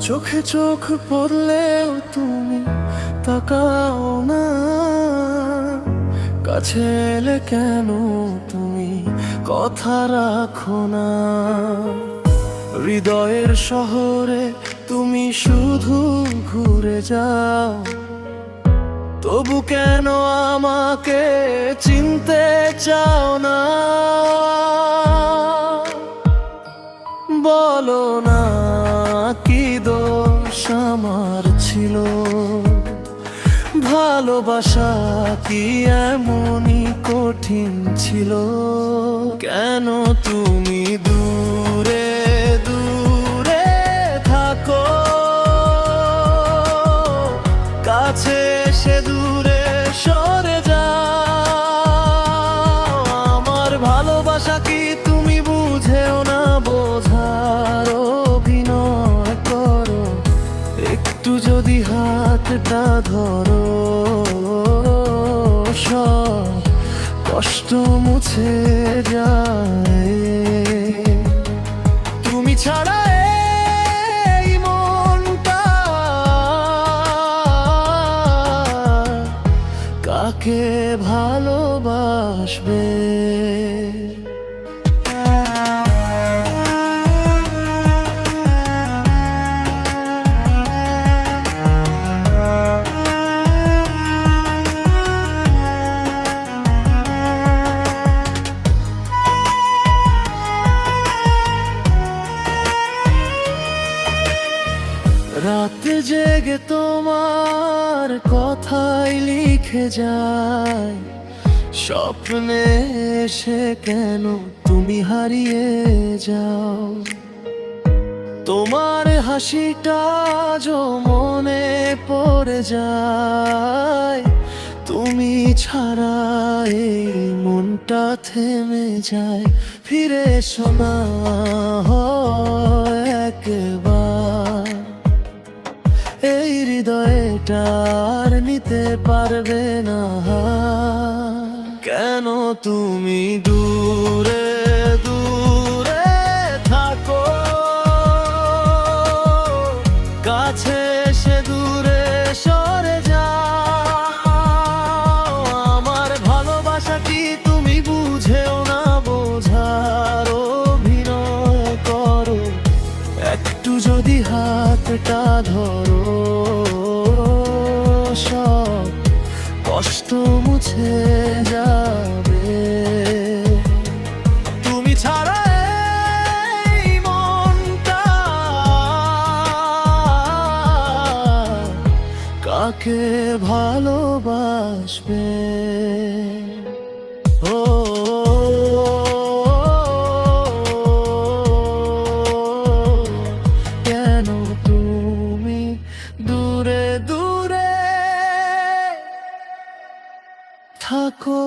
চোখে চোখ পড়লেও তুমি তাকাও না, কাছে এলে কেন তুমি কথা রাখো না। হৃদয়ের শহরে তুমি শুধু ঘুরে যাও, তবু কেন আমাকে চিনতে চাও না? বলো না কি দোষ আমার ছিল, ভালোবাসা কি এমনই কঠিন ছিল? কেন তুমি দূরে দূরে থাকো, কাছে এসে দূরে সরে যাও? আমার ভালোবাসা কি তুমি বুঝেও না? বোঝার অভিনয় করো, একটু যদি হাতটা ধরো, সব কষ্ট মুছে যায়। তুমি ছাড়া এই মনটা কাকে ভালোবাসবে? রাতে জেগে তোমার কথাই লিখে যায়, স্বপ্নে এসে কেন তুমি হারিয়ে যাও? তোমার হাসিটা আজও মনে পড়ে যায়, তুমি ছাড়া এই মনটা থেমে যায়। ফিরে এসো না একবার, এই হৃদয়টা আর নিতে পারবে না। কেন তুমি দূরে দূরে থাকো, কাছে এসে দূরে সরে যাও? আমার ভালোবাসা কি তুমি বুঝেও না? বোঝার অভিনয় করো, একটু যদি হাতটা ধরো, সব কষ্ট মুছে যাবে। তুমি ছাড়া এই মনটা কাকে ভালোবাসবে? ও কেন তুমি দূরে দূরে থাকো?